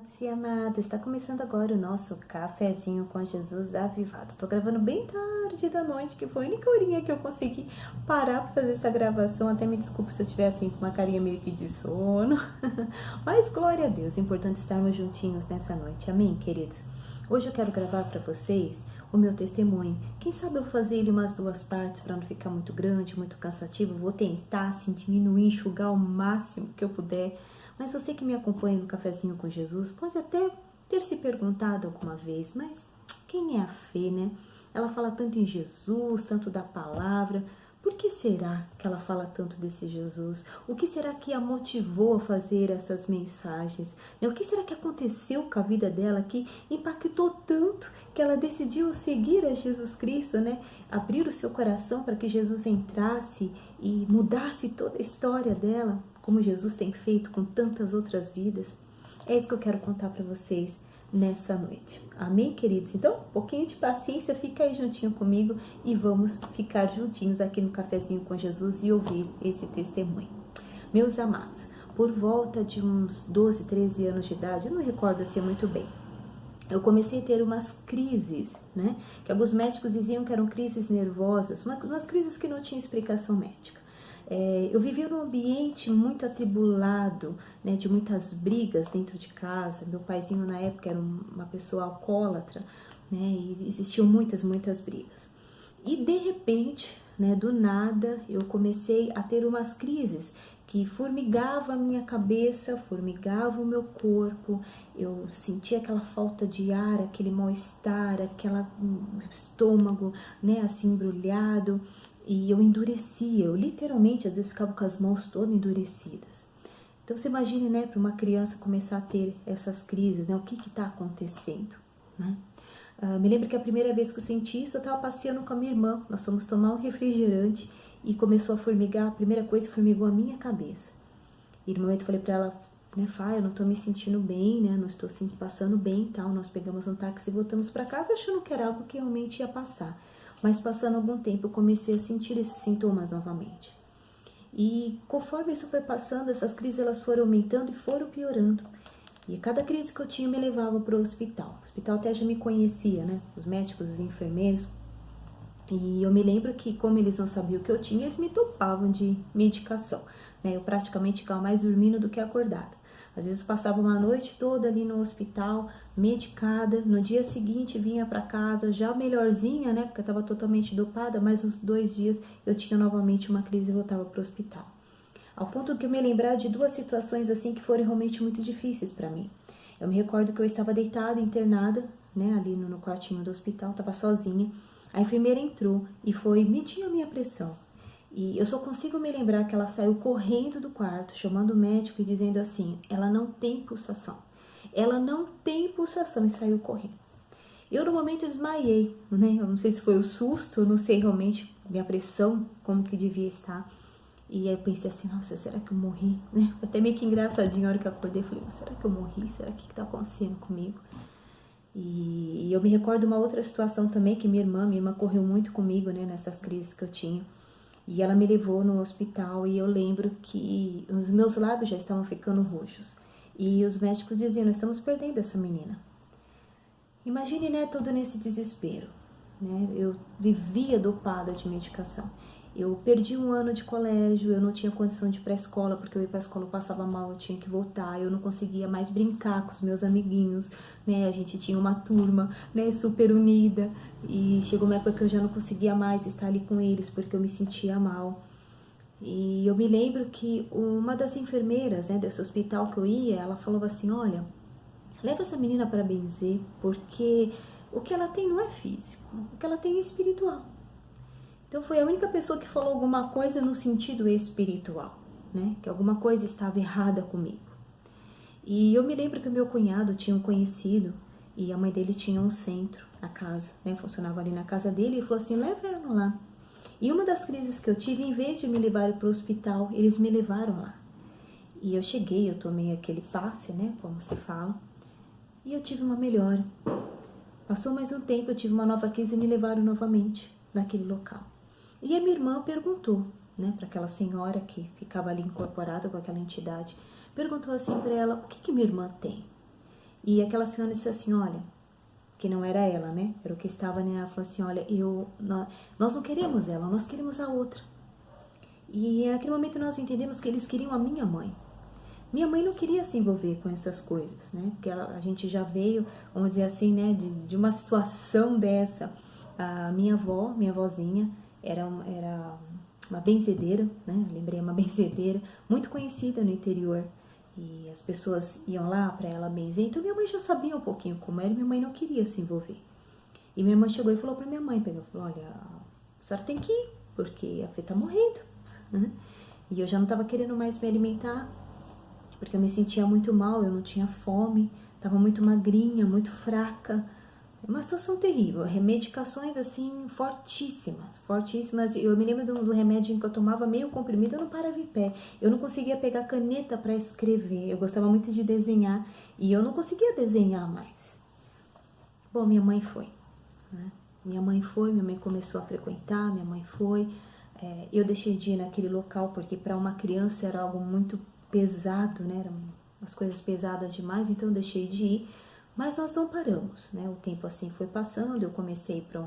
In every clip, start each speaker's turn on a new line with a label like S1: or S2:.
S1: Amados e amadas, está começando agora o nosso cafezinho com Jesus avivado. Tô gravando bem tarde da noite, que foi a única horinha que eu consegui parar para fazer essa gravação. Até me desculpe se eu tiver assim com uma carinha meio que de sono. Mas glória a Deus, é importante estarmos juntinhos nessa noite. Amém, queridos? Hoje eu quero gravar para vocês o meu testemunho. Quem sabe eu vou fazer ele umas duas partes para não ficar muito grande, muito cansativo. Vou tentar assim diminuir, enxugar o máximo que eu puder. Mas você que me acompanha no Cafezinho com Jesus pode até ter se perguntado alguma vez, mas quem é a fé, né? Ela fala tanto em Jesus, tanto da palavra. Por que será que ela fala tanto desse Jesus? O que será que a motivou a fazer essas mensagens? O que será que aconteceu com a vida dela que impactou tanto que ela decidiu seguir a Jesus Cristo, né? Abrir o seu coração para que Jesus entrasse e mudasse toda a história dela, como Jesus tem feito com tantas outras vidas. É isso que eu quero contar para vocês nessa noite. Amém, queridos? Então, um pouquinho de paciência, fica aí juntinho comigo e vamos ficar juntinhos aqui no Cafezinho com Jesus e ouvir esse testemunho. Meus amados, por volta de uns 12, 13 anos de idade, eu não recordo assim muito bem, eu comecei a ter umas crises, né? Que alguns médicos diziam que eram crises nervosas, umas crises que não tinham explicação médica. Eu vivia num ambiente muito atribulado, né, de muitas brigas dentro de casa. Meu paizinho na época era uma pessoa alcoólatra, né, e existiam muitas brigas. E de repente, né, do nada, eu comecei a ter umas crises que formigava a minha cabeça, formigava o meu corpo. Eu sentia aquela falta de ar, aquele mal-estar, aquele estômago, né, assim embrulhado. E eu endurecia, eu literalmente às vezes ficava com as mãos todas endurecidas. Então você imagine, né, para uma criança começar a ter essas crises, né, o que está acontecendo, né? Me lembro que a primeira vez que eu senti isso, eu estava passeando com a minha irmã, nós fomos tomar um refrigerante e começou a formigar, a primeira coisa que formigou a minha cabeça. E no momento eu falei para ela, né, Fá, eu não estou me sentindo bem, né, não estou passando bem e tal. Nós pegamos um táxi e voltamos para casa achando que era algo que realmente ia passar. Mas passando algum tempo eu comecei a sentir esses sintomas novamente. E conforme isso foi passando, essas crises elas foram aumentando e foram piorando. E cada crise que eu tinha me levava para o hospital. O hospital até já me conhecia, né? Os médicos, os enfermeiros. E eu me lembro que, como eles não sabiam o que eu tinha, eles me topavam de medicação, né? Eu praticamente ficava mais dormindo do que acordada. Às vezes passava uma noite toda ali no hospital, medicada. No dia seguinte vinha para casa já melhorzinha, né? Porque eu estava totalmente dopada, mas uns 2 dias eu tinha novamente uma crise e voltava para o hospital. Ao ponto que eu me lembrar de 2 situações assim que foram realmente muito difíceis para mim. Eu me recordo que eu estava deitada, internada, né? Ali no quartinho do hospital, estava sozinha. A enfermeira entrou e foi medir a minha pressão. E eu só consigo me lembrar que ela saiu correndo do quarto, chamando o médico e dizendo assim, ela não tem pulsação. Ela não tem pulsação, e saiu correndo. Eu no momento desmaiei, né? Eu não sei se foi o susto, eu não sei realmente minha pressão, como que devia estar. E aí eu pensei assim, nossa, será que eu morri? Né? Até meio que engraçadinho a hora que eu acordei, falei, será que eu morri? Será que está acontecendo comigo? E eu me recordo uma outra situação também, que minha irmã correu muito comigo, né, nessas crises que eu tinha. E ela me levou no hospital e eu lembro que os meus lábios já estavam ficando roxos. E os médicos diziam, nós estamos perdendo essa menina. Imagine, né, tudo nesse desespero, né? Eu vivia dopada de medicação. Eu perdi 1 ano de colégio, eu não tinha condição de ir para a escola, porque eu ia para a escola, eu passava mal, eu tinha que voltar, eu não conseguia mais brincar com os meus amiguinhos, né? A gente tinha uma turma, né, super unida, e chegou uma época que eu já não conseguia mais estar ali com eles, porque eu me sentia mal. E eu me lembro que uma das enfermeiras, né, desse hospital que eu ia, ela falou assim, olha, leva essa menina para benzer, porque o que ela tem não é físico, o que ela tem é espiritual. Então foi a única pessoa que falou alguma coisa no sentido espiritual, né? Que alguma coisa estava errada comigo. E eu me lembro que o meu cunhado tinha um conhecido e a mãe dele tinha um centro na casa, né? Funcionava ali na casa dele e falou assim, leva ela lá. E uma das crises que eu tive, em vez de me levarem para o hospital, eles me levaram lá. E eu cheguei, eu tomei aquele passe, né? Como se fala, e eu tive uma melhora. Passou mais um tempo, eu tive uma nova crise e me levaram novamente naquele local. E a minha irmã perguntou, né, para aquela senhora que ficava ali incorporada com aquela entidade, perguntou assim para ela, o que minha irmã tem? E aquela senhora disse assim, olha, que não era ela, né? Era o que estava, né? Ela falou assim, olha, nós não queremos ela, nós queremos a outra. E naquele momento nós entendemos que eles queriam a minha mãe. Minha mãe não queria se envolver com essas coisas, né? Porque a gente já veio, vamos dizer assim, né? De uma situação dessa. A minha avó, minha avózinha, era uma benzedeira, né? Lembrei, uma benzedeira muito conhecida no interior. E as pessoas iam lá para ela benzer. Então minha mãe já sabia um pouquinho como era e minha mãe não queria se envolver. E minha mãe chegou e falou para minha mãe, falou, olha, a senhora tem que ir, porque a Fê tá morrendo, né? E eu já não estava querendo mais me alimentar, porque eu me sentia muito mal, eu não tinha fome, estava muito magrinha, muito fraca. Uma situação terrível, remedicações assim fortíssimas, fortíssimas. Eu me lembro do remédio em que eu tomava meio comprimido, eu não parava em pé. Eu não conseguia pegar caneta para escrever, eu gostava muito de desenhar e eu não conseguia desenhar mais. Bom, minha mãe foi, né? Minha mãe começou a frequentar, minha mãe foi. Eu deixei de ir naquele local porque para uma criança era algo muito pesado, né? Eram umas coisas pesadas demais, então eu deixei de ir. Mas nós não paramos, né? O tempo assim foi passando, eu comecei para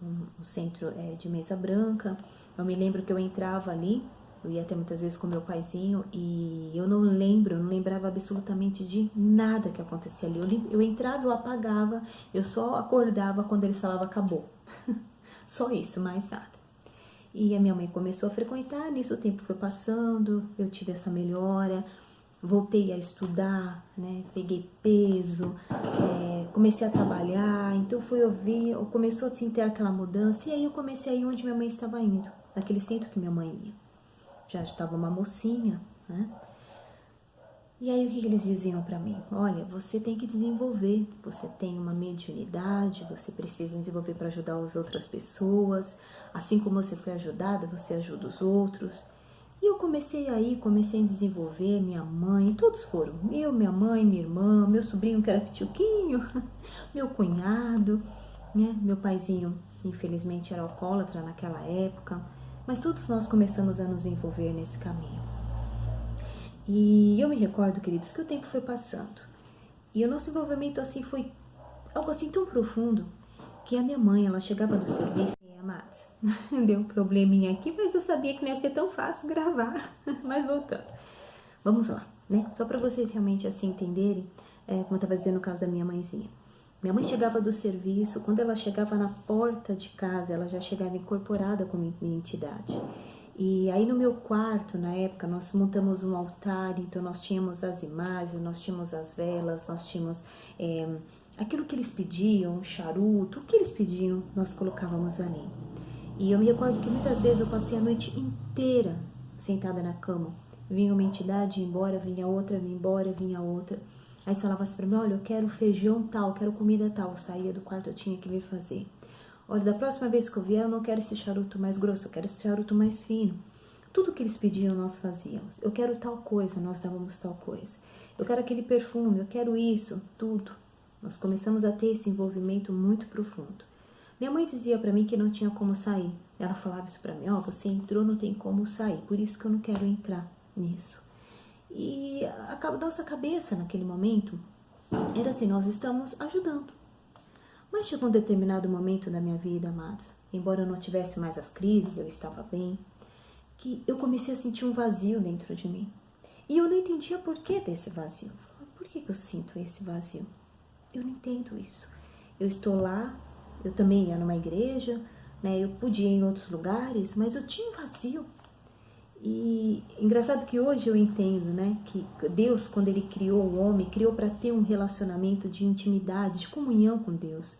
S1: um centro de mesa branca. Eu me lembro que eu entrava ali, eu ia até muitas vezes com meu paizinho e eu não lembrava absolutamente de nada que acontecia ali. Eu entrava, eu apagava, eu só acordava quando eles falavam acabou. Só isso, mais nada. E a minha mãe começou a frequentar, nisso o tempo foi passando, eu tive essa melhora. Voltei a estudar, né? Peguei peso, comecei a trabalhar, então começou a ter aquela mudança, e aí eu comecei a ir onde minha mãe estava indo, naquele centro que minha mãe ia. Já estava uma mocinha, né? E aí o que eles diziam para mim? Olha, você tem que desenvolver, você tem uma mediunidade, você precisa desenvolver para ajudar as outras pessoas, assim como você foi ajudada, você ajuda os outros. E eu comecei a desenvolver, minha mãe, todos foram. Minha mãe, minha irmã, meu sobrinho que era pituquinho, meu cunhado, né? Meu paizinho, infelizmente, era alcoólatra naquela época. Mas todos nós começamos a nos envolver nesse caminho. E eu me recordo, queridos, que o tempo foi passando. E o nosso envolvimento assim foi algo assim tão profundo que a minha mãe, ela chegava do serviço. Amados, deu um probleminha aqui, mas eu sabia que não ia ser tão fácil gravar. Mas voltando, vamos lá, né? Só para vocês realmente assim entenderem, como eu estava dizendo no caso da minha mãezinha. Minha mãe chegava do serviço, quando ela chegava na porta de casa, ela já chegava incorporada com minha entidade. E aí no meu quarto, na época, nós montamos um altar, então nós tínhamos as imagens, nós tínhamos as velas, nós tínhamos aquilo que eles pediam, um charuto, o que eles pediam, nós colocávamos ali. E eu me recordo que muitas vezes eu passei a noite inteira sentada na cama. Vinha uma entidade, ia embora, vinha outra, vinha embora, vinha outra. Aí você falava assim pra mim, olha, eu quero feijão tal, quero comida tal. Eu saía do quarto, eu tinha que vir fazer. Olha, da próxima vez que eu vier, eu não quero esse charuto mais grosso, eu quero esse charuto mais fino. Tudo que eles pediam, nós fazíamos. Eu quero tal coisa, nós dávamos tal coisa. Eu quero aquele perfume, eu quero isso, tudo. Nós começamos a ter esse envolvimento muito profundo. Minha mãe dizia para mim que não tinha como sair. Ela falava isso para mim, você entrou, não tem como sair, por isso que eu não quero entrar nisso. E a nossa cabeça naquele momento era assim, nós estamos ajudando. Mas chegou um determinado momento da minha vida, amados, embora eu não tivesse mais as crises, eu estava bem, que eu comecei a sentir um vazio dentro de mim. E eu não entendia por que desse vazio. Por que eu sinto esse vazio? Eu não entendo isso. Eu estou lá, eu também ia numa igreja, né? Eu podia ir em outros lugares, mas eu tinha um vazio. E engraçado que hoje eu entendo, né? Que Deus, quando Ele criou o homem, criou para ter um relacionamento de intimidade, de comunhão com Deus.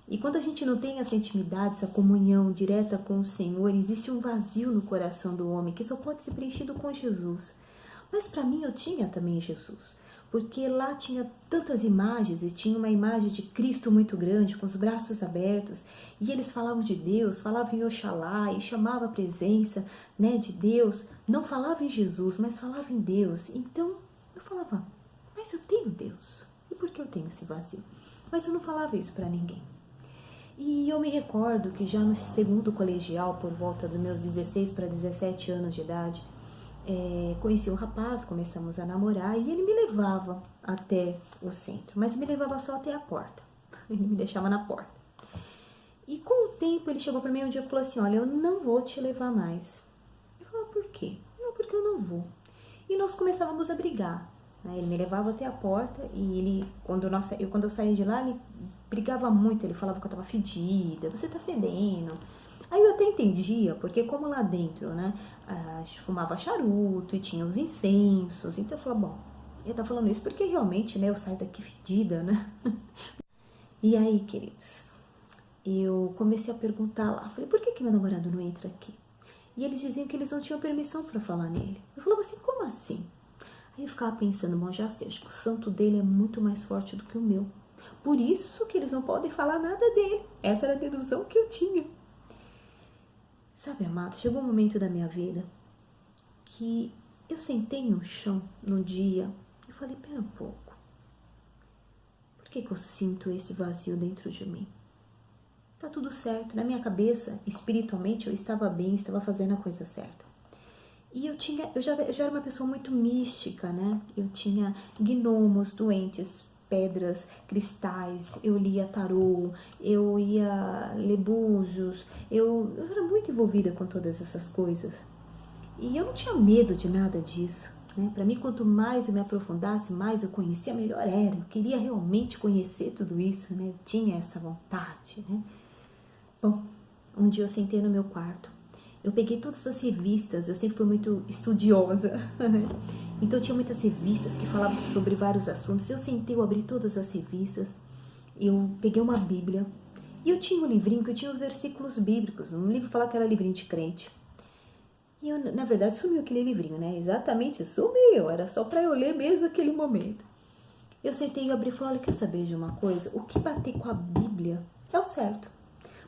S1: E quando a gente não tem essa intimidade, essa comunhão direta com o Senhor, existe um vazio no coração do homem que só pode ser preenchido com Jesus. Mas para mim eu tinha também Jesus. Porque lá tinha tantas imagens, e tinha uma imagem de Cristo muito grande, com os braços abertos, e eles falavam de Deus, falavam em Oxalá, e chamava a presença, né, de Deus, não falava em Jesus, mas falava em Deus. Então eu falava, mas eu tenho Deus, e por que eu tenho esse vazio? Mas eu não falava isso para ninguém. E eu me recordo que já no segundo colegial, por volta dos meus 16 para 17 anos de idade, conheci um rapaz, começamos a namorar e ele me levava até o centro, mas me levava só até a porta. Ele me deixava na porta. E com o tempo ele chegou para mim um dia e falou assim, olha, eu não vou te levar mais. Eu falei, por quê? Não, porque eu não vou. E nós começávamos a brigar. Ele me levava até a porta e ele, quando eu saía de lá, ele brigava muito. Ele falava que eu tava fedida, você tá fedendo. Aí eu até entendia, porque como lá dentro, né, a gente fumava charuto e tinha os incensos. Então eu falava, bom, ele tá falando isso porque realmente, né, eu saio daqui fedida, né? E aí, queridos, eu comecei a perguntar lá. Falei, por que meu namorado não entra aqui? E eles diziam que eles não tinham permissão para falar nele. Eu falava assim, como assim? Aí eu ficava pensando, bom, já sei, acho que o santo dele é muito mais forte do que o meu. Por isso que eles não podem falar nada dele. Essa era a dedução que eu tinha. Sabe, amado, chegou um momento da minha vida que eu sentei no chão num dia e falei, pera um pouco. Por que eu sinto esse vazio dentro de mim? Tá tudo certo. Na minha cabeça, espiritualmente, eu estava bem, estava fazendo a coisa certa. E eu já era uma pessoa muito mística, né? Eu tinha gnomos, doentes, pedras, cristais, eu lia tarô, eu ia ler búzios, eu era muito envolvida com todas essas coisas. E eu não tinha medo de nada disso, né? Para mim, quanto mais eu me aprofundasse, mais eu conhecia, melhor era. Eu queria realmente conhecer tudo isso, né? Eu tinha essa vontade, né? Bom, um dia eu sentei no meu quarto. Eu peguei todas as revistas, eu sempre fui muito estudiosa, né? Então tinha muitas revistas que falavam sobre vários assuntos. Eu sentei, eu abri todas as revistas, eu peguei uma Bíblia, e eu tinha um livrinho que eu tinha os versículos bíblicos. Um livro falava que era livrinho de crente. E eu, na verdade, sumiu aquele livrinho, né? Exatamente, sumiu, era só para eu ler mesmo aquele momento. Eu sentei e abri e falei, olha, quer saber de uma coisa? O que bater com a Bíblia é o certo.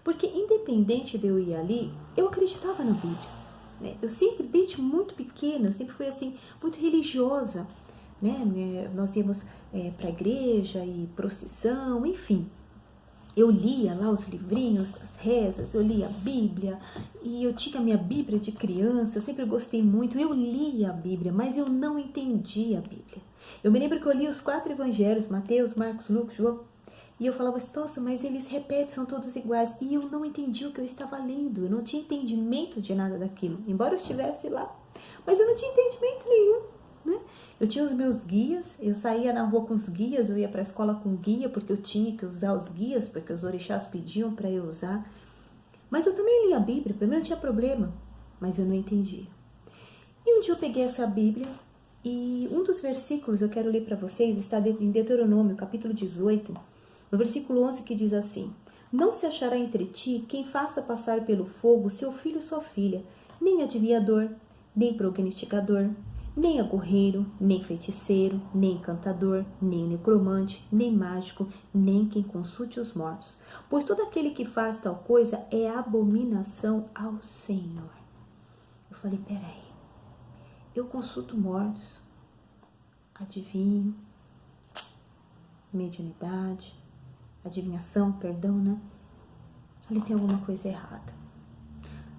S1: Porque independente de eu ir ali, eu acreditava na Bíblia, né? Eu sempre, desde muito pequena, eu sempre fui assim, muito religiosa, né? Nós íamos para a igreja e procissão, enfim. Eu lia lá os livrinhos, as rezas, eu lia a Bíblia, e eu tinha a minha Bíblia de criança, eu sempre gostei muito, eu lia a Bíblia, mas eu não entendia a Bíblia. Eu me lembro que eu lia os 4 evangelhos, Mateus, Marcos, Lucas, João, e eu falava assim, nossa, mas eles repetem, são todos iguais. E eu não entendia o que eu estava lendo. Eu não tinha entendimento de nada daquilo. Embora eu estivesse lá. Mas eu não tinha entendimento nenhum, né? Eu tinha os meus guias. Eu saía na rua com os guias. Eu ia para a escola com guia, porque eu tinha que usar os guias, porque os orixás pediam para eu usar. Mas eu também lia a Bíblia. Para mim não tinha problema. Mas eu não entendia. E um dia eu peguei essa Bíblia. E um dos versículos eu quero ler para vocês. Está em Deuteronômio, capítulo 18. No versículo 11 que diz assim, não se achará entre ti quem faça passar pelo fogo seu filho ou sua filha, nem adivinhador, nem prognosticador, nem agorreiro, nem feiticeiro, nem encantador, nem necromante, nem mágico, nem quem consulte os mortos. Pois todo aquele que faz tal coisa é abominação ao Senhor. Eu falei, peraí, eu consulto mortos, adivinho, mediunidade, adivinhação, perdão, né? Ali tem alguma coisa errada.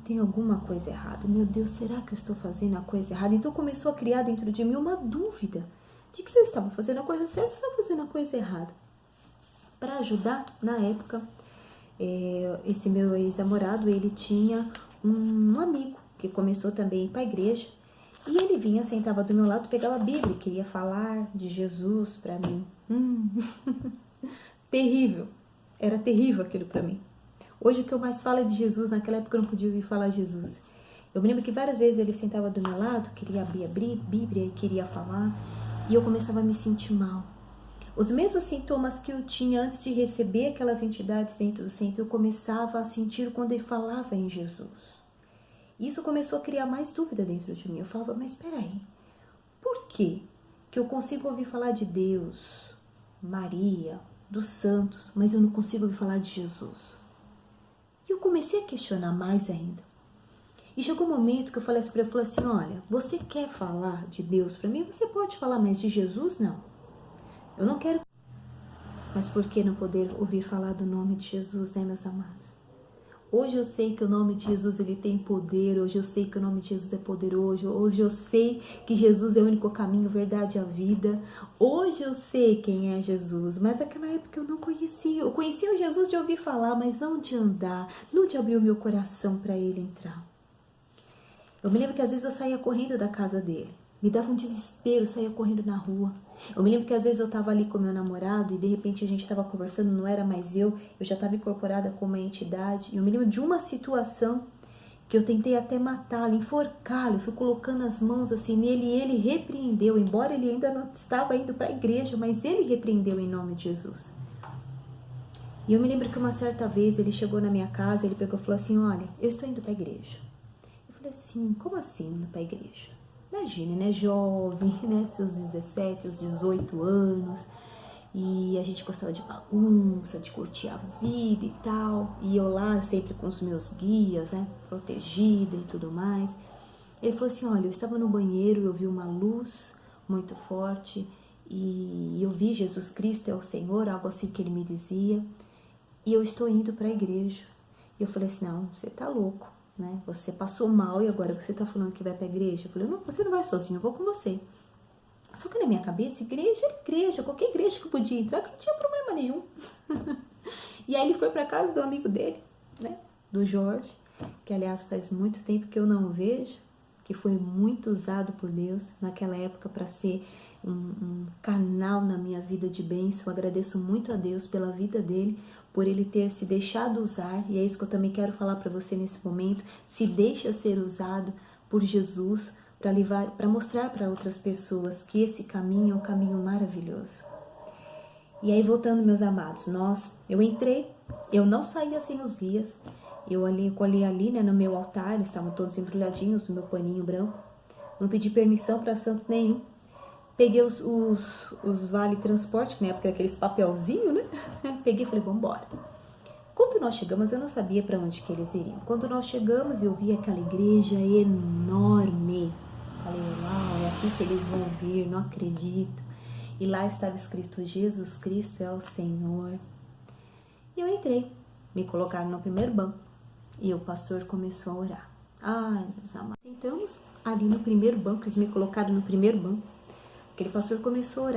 S1: Tem alguma coisa errada. Meu Deus, será que eu estou fazendo a coisa errada? Então começou a criar dentro de mim uma dúvida de que se eu estava fazendo a coisa certa ou se eu estava fazendo a coisa errada. Para ajudar, na época, esse meu ex-namorado, ele tinha um amigo que começou também a ir para a igreja. E ele vinha, sentava do meu lado, pegava a Bíblia, queria falar de Jesus para mim. Terrível. Era terrível aquilo para mim. Hoje o que eu mais falo é de Jesus. Naquela época eu não podia ouvir falar de Jesus. Eu me lembro que várias vezes ele sentava do meu lado, queria abrir a Bíblia e queria falar. E eu começava a me sentir mal. Os mesmos sintomas que eu tinha antes de receber aquelas entidades dentro do centro, eu começava a sentir quando ele falava em Jesus. Isso começou a criar mais dúvida dentro de mim. Eu falava, mas peraí, por que eu consigo ouvir falar de Deus, Maria, dos santos, mas eu não consigo ouvir falar de Jesus? E eu comecei a questionar mais ainda. E chegou um momento que eu falei assim para ele, falei assim, olha, você quer falar de Deus para mim? Você pode falar, mas de Jesus não. Eu não quero. Mas por que não poder ouvir falar do nome de Jesus, né, meus amados? Hoje eu sei que o nome de Jesus ele tem poder, hoje eu sei que o nome de Jesus é poderoso, hoje eu sei que Jesus é o único caminho, verdade e a vida. Hoje eu sei quem é Jesus, mas naquela época eu não conhecia. Eu conhecia o Jesus de ouvir falar, mas não de andar, não de abrir o meu coração para ele entrar. Eu me lembro que às vezes eu saía correndo da casa dele. Me dava um desespero, saía correndo na rua. Eu me lembro que às vezes eu estava ali com meu namorado e de repente a gente estava conversando, não era mais eu já estava incorporada como uma entidade. E eu me lembro de uma situação que eu tentei até matá-lo, enforcá-lo. Eu fui colocando as mãos assim nele e ele repreendeu, embora ele ainda não estava indo para a igreja, mas ele repreendeu em nome de Jesus. E eu me lembro que uma certa vez ele chegou na minha casa, ele pegou e falou assim, olha, eu estou indo para a igreja. Eu falei assim, como assim indo para a igreja? Imagine, né, jovem, né, seus 17, seus 18 anos, e a gente gostava de bagunça, de curtir a vida e tal, e eu lá sempre com os meus guias, né, protegida e tudo mais. Ele falou assim, olha, eu estava no banheiro, eu vi uma luz muito forte, e eu vi Jesus Cristo é o Senhor, algo assim que ele me dizia, e eu estou indo para a igreja. E eu falei assim, não, você tá louco. Né? Você passou mal e agora você está falando que vai para a igreja? Eu falei, não, você não vai sozinho, eu vou com você. Só que na minha cabeça, igreja era igreja, qualquer igreja que eu podia entrar, que não tinha problema nenhum. E aí ele foi para casa do amigo dele, né? Do Jorge, que aliás faz muito tempo que eu não vejo, que foi muito usado por Deus naquela época para ser um canal na minha vida de bênção. Eu agradeço muito a Deus pela vida dele, por ele ter se deixado usar, e é isso que eu também quero falar para você nesse momento. Se deixa ser usado por Jesus para mostrar para outras pessoas que esse caminho é um caminho maravilhoso. E aí, voltando, meus amados, eu entrei, eu não saía sem os guias, eu colhei ali, né, no meu altar, eles estavam todos embrulhadinhos no meu paninho branco, não pedi permissão para santo nenhum. Peguei os vale transporte, que na época era aqueles papelzinhos, né? Peguei e falei, vamos embora. Quando nós chegamos, eu não sabia para onde que eles iriam. Quando nós chegamos, eu vi aquela igreja enorme. Falei, uau, é aqui que eles vão vir, não acredito. E lá estava escrito, Jesus Cristo é o Senhor. E eu entrei, me colocaram no primeiro banco. E o pastor começou a orar. Ai, meus amados. Sentamos ali no primeiro banco, eles me colocaram no primeiro banco. Aquele pastor começou a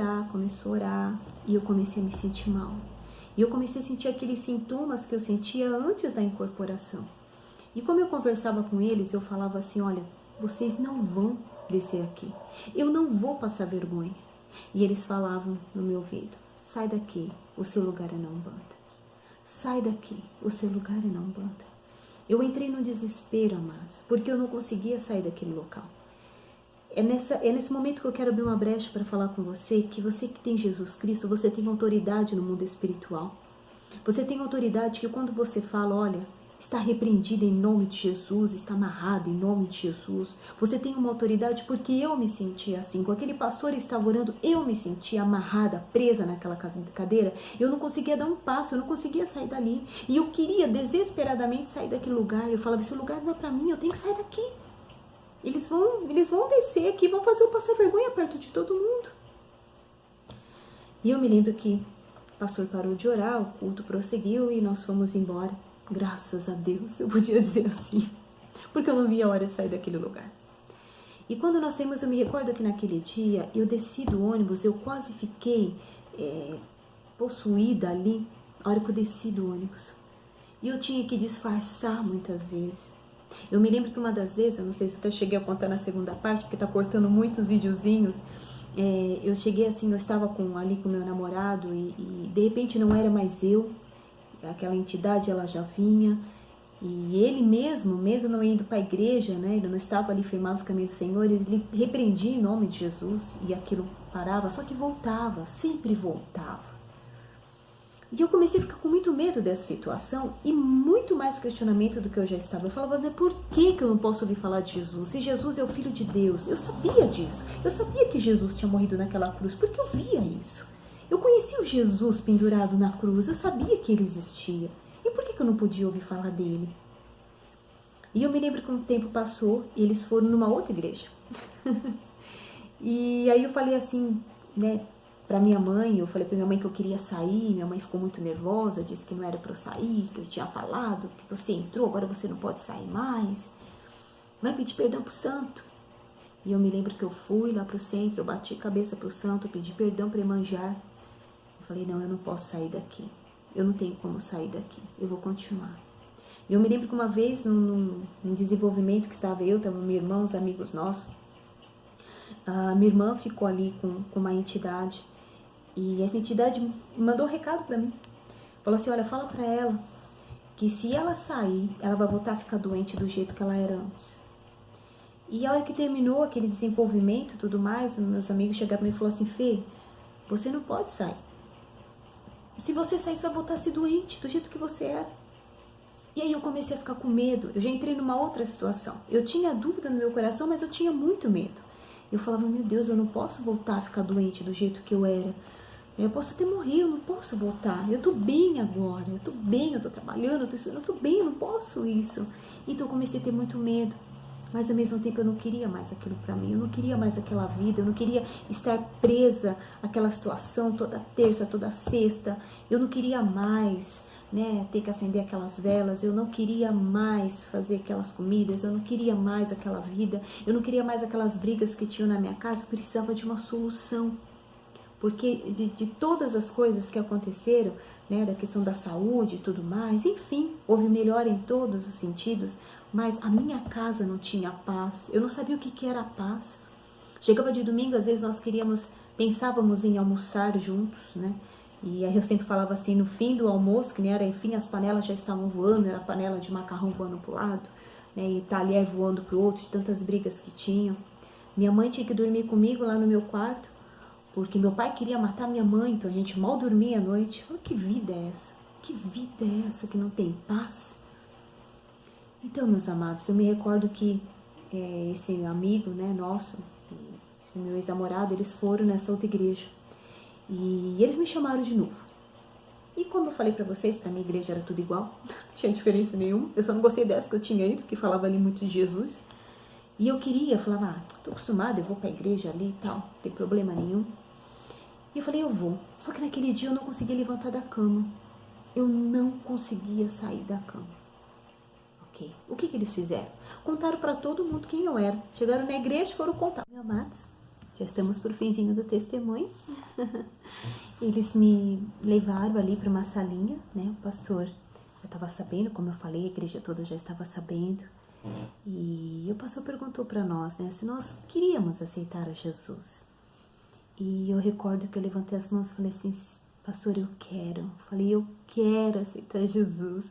S1: orar, e eu comecei a me sentir mal. E eu comecei a sentir aqueles sintomas que eu sentia antes da incorporação. E como eu conversava com eles, eu falava assim, olha, vocês não vão descer aqui. Eu não vou passar vergonha. E eles falavam no meu ouvido, sai daqui, o seu lugar é na Umbanda. Sai daqui, o seu lugar é na Umbanda. Eu entrei no desespero, amados, porque eu não conseguia sair daquele local. É nesse momento que eu quero abrir uma brecha para falar com você que tem Jesus Cristo, você tem autoridade no mundo espiritual. Você tem autoridade que quando você fala, olha, está repreendido em nome de Jesus, está amarrado em nome de Jesus. Você tem uma autoridade porque eu me senti assim. Com aquele pastor estava orando, eu me senti amarrada, presa naquela cadeira. Eu não conseguia dar um passo, eu não conseguia sair dali. E eu queria desesperadamente sair daquele lugar. Eu falava, esse lugar não é para mim, eu tenho que sair daqui. Eles vão descer aqui, vão fazer eu passar vergonha perto de todo mundo. E eu me lembro que o pastor parou de orar, o culto prosseguiu e nós fomos embora. Graças a Deus, eu podia dizer assim, porque eu não via a hora de sair daquele lugar. E quando nós saímos, eu me recordo que naquele dia, eu desci do ônibus, eu quase fiquei possuída ali, a hora que eu desci do ônibus. E eu tinha que disfarçar muitas vezes. Eu me lembro que uma das vezes, eu não sei se eu até cheguei a contar na segunda parte, porque tá cortando muitos videozinhos, eu cheguei assim, eu estava ali com meu namorado e de repente não era mais eu, aquela entidade ela já vinha, e ele mesmo não indo para a igreja, né, ele não estava ali firmado os caminhos do Senhor, ele repreendia em nome de Jesus e aquilo parava, só que voltava, sempre voltava. E eu comecei a ficar com muito medo dessa situação e muito mais questionamento do que eu já estava. Eu falava, mas por que eu não posso ouvir falar de Jesus? Se Jesus é o Filho de Deus, eu sabia disso. Eu sabia que Jesus tinha morrido naquela cruz, porque eu via isso. Eu conhecia o Jesus pendurado na cruz, eu sabia que ele existia. E por que eu não podia ouvir falar dele? E eu me lembro que um tempo passou e eles foram numa outra igreja. E aí eu falei assim, né? para minha mãe, eu falei para minha mãe que eu queria sair, minha mãe ficou muito nervosa, disse que não era para eu sair, que eu tinha falado, que você entrou, agora você não pode sair mais. Vai pedir perdão pro santo. E eu me lembro que eu fui lá pro centro, eu bati a cabeça pro santo, pedi perdão para Iemanjá. Eu falei, não, eu não posso sair daqui. Eu não tenho como sair daqui, eu vou continuar. E eu me lembro que uma vez, num desenvolvimento que estava minha irmã, uns amigos nossos, a minha irmã ficou ali com uma entidade, e essa entidade mandou um recado para mim. Falou assim, olha, fala para ela que se ela sair, ela vai voltar a ficar doente do jeito que ela era antes. E a hora que terminou aquele desenvolvimento e tudo mais, meus amigos chegaram para mim e falaram assim, Fê, você não pode sair. Se você sair, você vai voltar a ser doente do jeito que você era. E aí eu comecei a ficar com medo. Eu já entrei numa outra situação. Eu tinha dúvida no meu coração, mas eu tinha muito medo. Eu falava, meu Deus, eu não posso voltar a ficar doente do jeito que eu era. Eu posso até morrer, eu não posso voltar. Eu tô bem agora, eu tô bem, eu tô trabalhando, eu tô estudando, eu tô bem, eu não posso isso. Então eu comecei a ter muito medo. Mas ao mesmo tempo eu não queria mais aquilo pra mim, eu não queria mais aquela vida, eu não queria estar presa àquela situação toda terça, toda sexta. Eu não queria mais, né, ter que acender aquelas velas, eu não queria mais fazer aquelas comidas, eu não queria mais aquela vida, eu não queria mais aquelas brigas que tinham na minha casa, eu precisava de uma solução. Porque de todas as coisas que aconteceram, né, da questão da saúde e tudo mais, enfim, houve melhora em todos os sentidos, mas a minha casa não tinha paz, eu não sabia o que era a paz. Chegava de domingo, às vezes nós pensávamos em almoçar juntos, né, e aí eu sempre falava assim, no fim do almoço, que nem era, enfim, as panelas já estavam voando, era a panela de macarrão voando para o lado, né, e talher voando para o outro, de tantas brigas que tinham. Minha mãe tinha que dormir comigo lá no meu quarto, porque meu pai queria matar minha mãe, então a gente mal dormia à noite. Oh, que vida é essa? Que vida é essa que não tem paz? Então, meus amados, eu me recordo que esse amigo, né, nosso, esse meu ex-namorado, eles foram nessa outra igreja. E eles me chamaram de novo. E como eu falei pra vocês, pra minha igreja era tudo igual, não tinha diferença nenhuma. Eu só não gostei dessa que eu tinha ido, porque falava ali muito de Jesus. E eu falava, tô acostumada, eu vou pra igreja ali e tal, não tem problema nenhum. E eu falei, eu vou. Só que naquele dia eu não conseguia levantar da cama. Eu não conseguia sair da cama. Ok. O que eles fizeram? Contaram para todo mundo quem eu era. Chegaram na igreja e foram contar. Meus amados, já estamos pro finzinho do testemunho. Eles me levaram ali para uma salinha, né? O pastor já estava sabendo, como eu falei, a igreja toda já estava sabendo. E o pastor perguntou para nós, né? Se nós queríamos aceitar a Jesus. E eu recordo que eu levantei as mãos e falei assim, pastor, eu quero. Falei, eu quero aceitar Jesus,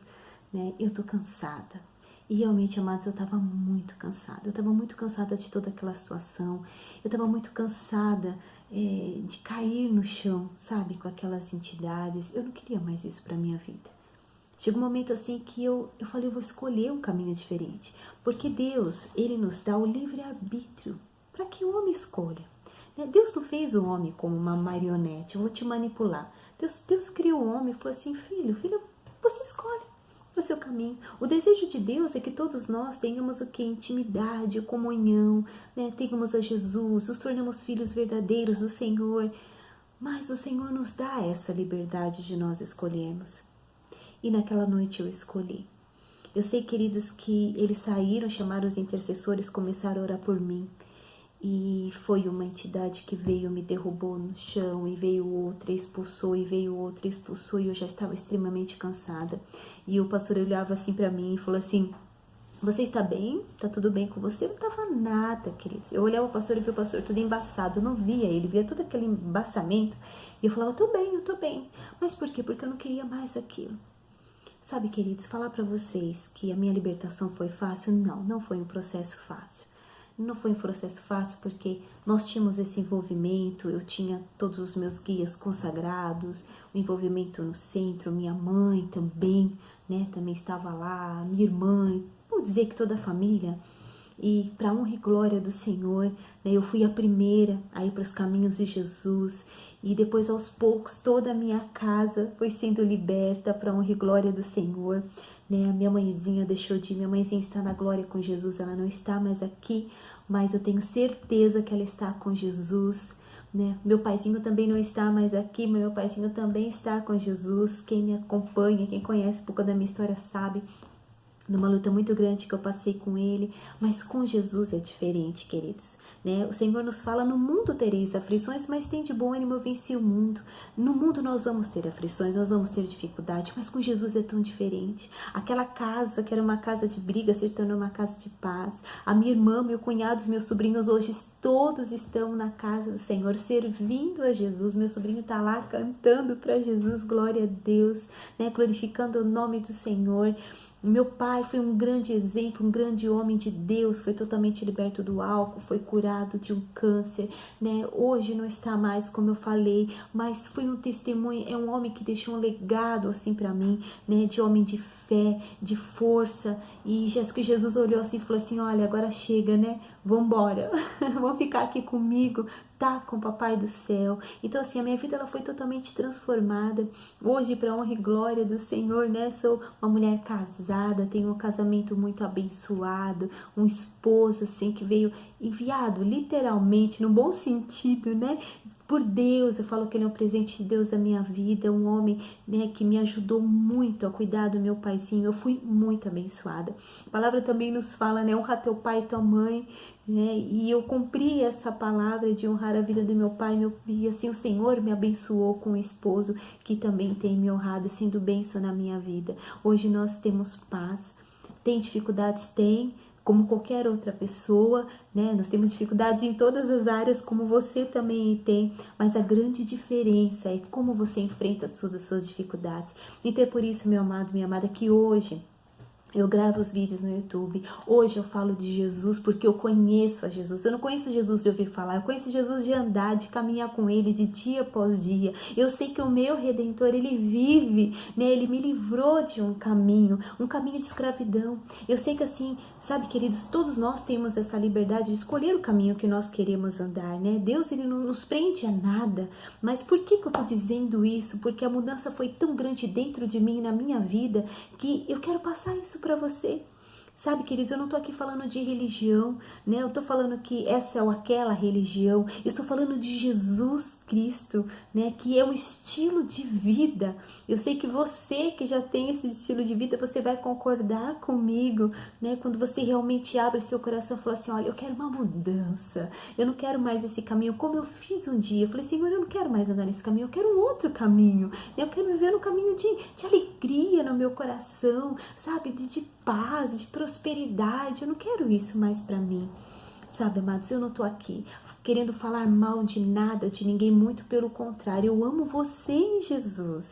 S1: né? Eu tô cansada. E realmente, amados, eu estava muito cansada. Eu estava muito cansada de toda aquela situação. Eu estava muito cansada de cair no chão, sabe? Com aquelas entidades. Eu não queria mais isso para minha vida. Chega um momento assim que eu falei, eu vou escolher um caminho diferente. Porque Deus, Ele nos dá o livre-arbítrio para que o homem escolha. Deus não fez o homem como uma marionete, eu vou te manipular. Deus criou o homem e falou assim, filho, você escolhe o seu caminho. O desejo de Deus é que todos nós tenhamos o que? Intimidade, comunhão, né? Tenhamos a Jesus, nos tornamos filhos verdadeiros do Senhor. Mas o Senhor nos dá essa liberdade de nós escolhermos. E naquela noite eu escolhi. Eu sei, queridos, que eles saíram, chamaram os intercessores, começaram a orar por mim. E foi uma entidade que veio, me derrubou no chão, e veio outra, expulsou, e veio outra, expulsou, e eu já estava extremamente cansada. E o pastor olhava assim para mim e falou assim, você está bem? Tá tudo bem com você? Eu não tava nada, queridos. Eu olhava o pastor e via o pastor tudo embaçado, eu não via ele, via todo aquele embaçamento. E eu falava, eu tô bem. Mas por quê? Porque eu não queria mais aquilo. Sabe, queridos, falar para vocês que a minha libertação foi fácil? Não foi um processo fácil. Não foi um processo fácil porque nós tínhamos esse envolvimento, eu tinha todos os meus guias consagrados, o envolvimento no centro, minha mãe também, né, também estava lá, minha irmã, vou dizer que toda a família. E para honra e glória do Senhor, né, eu fui a primeira a ir para os caminhos de Jesus. E depois, aos poucos, toda a minha casa foi sendo liberta para honra e glória do Senhor. Né? A minha mãezinha deixou de ir, minha mãezinha está na glória com Jesus, ela não está mais aqui, mas eu tenho certeza que ela está com Jesus, né? Meu paizinho também não está mais aqui, mas meu paizinho também está com Jesus. Quem me acompanha, quem conhece um pouco da minha história sabe numa luta muito grande que eu passei com ele, mas com Jesus é diferente, queridos, né? O Senhor nos fala: no mundo tereis aflições, mas tem de bom ânimo, eu venci o mundo. No mundo nós vamos ter aflições, nós vamos ter dificuldade, mas com Jesus é tão diferente. Aquela casa que era uma casa de briga se tornou uma casa de paz. A minha irmã, meu cunhado, os meus sobrinhos hoje todos estão na casa do Senhor, servindo a Jesus. Meu sobrinho está lá cantando para Jesus, glória a Deus, né? Glorificando o nome do Senhor. Meu pai foi um grande exemplo, um grande homem de Deus, foi totalmente liberto do álcool, foi curado de um câncer, né? Hoje não está mais, como eu falei, mas foi um testemunho, é um homem que deixou um legado assim para mim, né? De homem de fé, de força, e que Jesus olhou assim e falou assim: olha, agora chega, né? Vambora, vão ficar aqui comigo, tá com o papai do céu. Então assim, a minha vida ela foi totalmente transformada. Hoje, para honra e glória do Senhor, né? Sou uma mulher casada, tenho um casamento muito abençoado, um esposo assim que veio enviado literalmente, no bom sentido, né? Por Deus. Eu falo que ele é um presente de Deus da minha vida, um homem, né, que me ajudou muito a cuidar do meu paizinho. Eu fui muito abençoada. A palavra também nos fala, né, honra teu pai e tua mãe, né, e eu cumpri essa palavra de honrar a vida do meu pai, e assim o Senhor me abençoou com um esposo que também tem me honrado, sendo bênção na minha vida. Hoje nós temos paz. Tem dificuldades? Tem, como qualquer outra pessoa, né? Nós temos dificuldades em todas as áreas, como você também tem, mas a grande diferença é como você enfrenta as suas dificuldades. Então é por isso, meu amado, minha amada, que hoje eu gravo os vídeos no YouTube. Hoje eu falo de Jesus porque eu conheço a Jesus. Eu não conheço Jesus de ouvir falar. Eu conheço Jesus de andar, de caminhar com Ele de dia após dia. Eu sei que o meu Redentor, Ele vive, né? Ele me livrou de um caminho de escravidão. Eu sei que assim, sabe, queridos, todos nós temos essa liberdade de escolher o caminho que nós queremos andar, né? Deus, Ele não nos prende a nada. Mas por que eu tô dizendo isso? Porque a mudança foi tão grande dentro de mim, na minha vida, que eu quero passar isso para você. Sabe, queridos, eu não tô aqui falando de religião, né? Eu tô falando que essa ou aquela religião. Eu estou falando de Jesus Cristo, né? Que é um estilo de vida. Eu sei que você que já tem esse estilo de vida, você vai concordar comigo, né? Quando você realmente abre seu coração e fala assim: olha, eu quero uma mudança. Eu não quero mais esse caminho como eu fiz um dia. Eu falei: Senhor, eu não quero mais andar nesse caminho. Eu quero um outro caminho. Eu quero viver no caminho de alegria no meu coração, sabe? De paz, de prosperidade. Eu não quero isso mais para mim. Sabe, amados, eu não tô aqui querendo falar mal de nada, de ninguém, muito pelo contrário. Eu amo você em Jesus,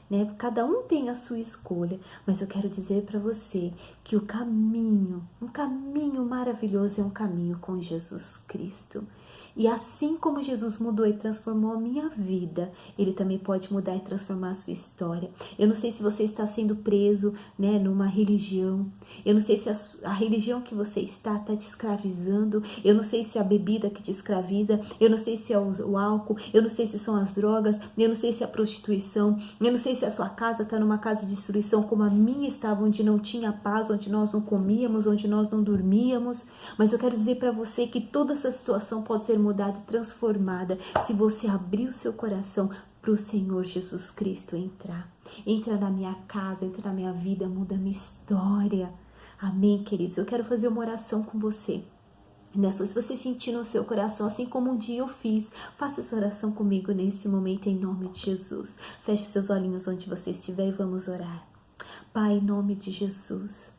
S1: né? Cada um tem a sua escolha, mas eu quero dizer para você que o caminho, um caminho maravilhoso é um caminho com Jesus Cristo. E assim como Jesus mudou e transformou a minha vida, Ele também pode mudar e transformar a sua história. Eu não sei se você está sendo preso, né, numa religião. Eu não sei se a religião que você está te escravizando. Eu não sei se é a bebida que te escraviza. Eu não sei se é o álcool. Eu não sei se são as drogas. Eu não sei se é a prostituição. Eu não sei se a sua casa está numa casa de destruição como a minha estava, onde não tinha paz, onde nós não comíamos, onde nós não dormíamos. Mas eu quero dizer para você que toda essa situação pode ser mudada e transformada se você abrir o seu coração para o Senhor Jesus Cristo entrar. Entra na minha casa, entra na minha vida, muda a minha história. Amém, queridos? Eu quero fazer uma oração com você. Se você sentir no seu coração, assim como um dia eu fiz, faça essa oração comigo nesse momento, em nome de Jesus. Feche seus olhinhos onde você estiver e vamos orar. Pai, em nome de Jesus,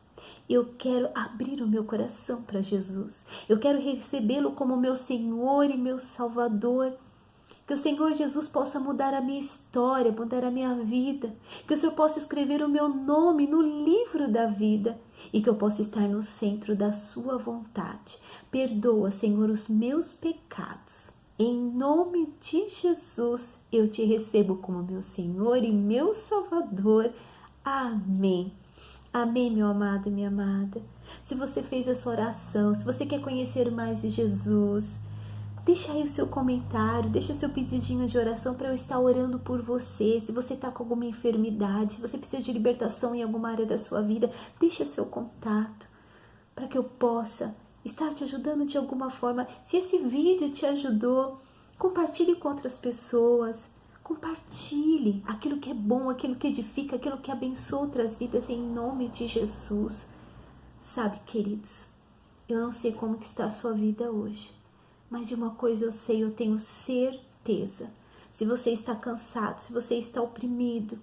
S1: eu quero abrir o meu coração para Jesus. Eu quero recebê-lo como meu Senhor e meu Salvador. Que o Senhor Jesus possa mudar a minha história, mudar a minha vida. Que o Senhor possa escrever o meu nome no livro da vida. E que eu possa estar no centro da sua vontade. Perdoa, Senhor, os meus pecados. Em nome de Jesus, eu te recebo como meu Senhor e meu Salvador. Amém. Amém, meu amado e minha amada. Se você fez essa oração, se você quer conhecer mais de Jesus, deixa aí o seu comentário, deixa o seu pedidinho de oração para eu estar orando por você. Se você está com alguma enfermidade, se você precisa de libertação em alguma área da sua vida, deixa seu contato para que eu possa estar te ajudando de alguma forma. Se esse vídeo te ajudou, Compartilhe com outras pessoas. Compartilhe aquilo que é bom, aquilo que edifica, aquilo que abençoa outras vidas em nome de Jesus. Sabe, queridos, eu não sei como que está a sua vida hoje, mas de uma coisa eu sei, eu tenho certeza. Se você está cansado, se você está oprimido,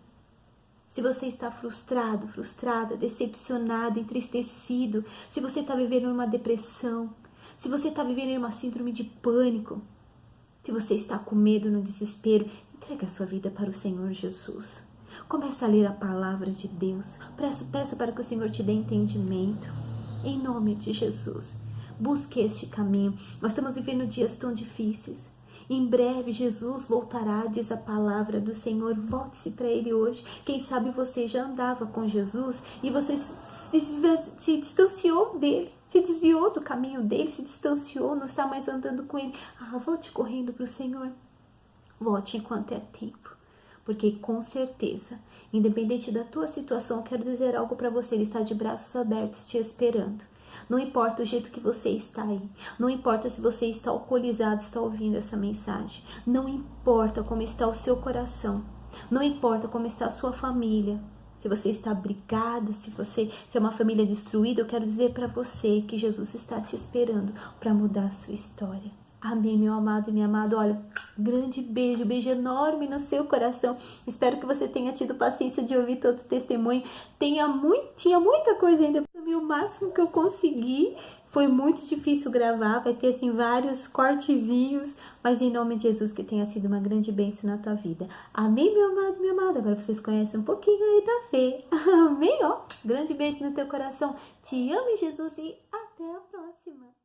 S1: se você está frustrado, frustrada, decepcionado, entristecido, se você está vivendo uma depressão, se você está vivendo uma síndrome de pânico, se você está com medo, no desespero, entrega a sua vida para o Senhor Jesus. Comece a ler a palavra de Deus. Peça para que o Senhor te dê entendimento. Em nome de Jesus. Busque este caminho. Nós estamos vivendo dias tão difíceis. Em breve Jesus voltará, diz a palavra do Senhor. Volte-se para Ele hoje. Quem sabe você já andava com Jesus e você se distanciou dele, se desviou do caminho dele, se distanciou, não está mais andando com Ele. Volte correndo para o Senhor. Volte enquanto é tempo. Porque com certeza, independente da tua situação, eu quero dizer algo para você. Ele está de braços abertos te esperando. Não importa o jeito que você está aí. Não importa se você está alcoolizado, está ouvindo essa mensagem. Não importa como está o seu coração. Não importa como está a sua família. Se você está brigada, se é uma família destruída, eu quero dizer para você que Jesus está te esperando para mudar a sua história. Amém, meu amado e minha amada. Olha, grande beijo, beijo enorme no seu coração. Espero que você tenha tido paciência de ouvir todo o testemunho. Tinha muita coisa ainda. O máximo que eu consegui. Foi muito difícil gravar. Vai ter assim vários cortezinhos. Mas em nome de Jesus, que tenha sido uma grande bênção na tua vida. Amém, meu amado e minha amada. Agora vocês conhecem um pouquinho aí da fé. Amém, ó. Grande beijo no teu coração. Te amo, Jesus, e até a próxima.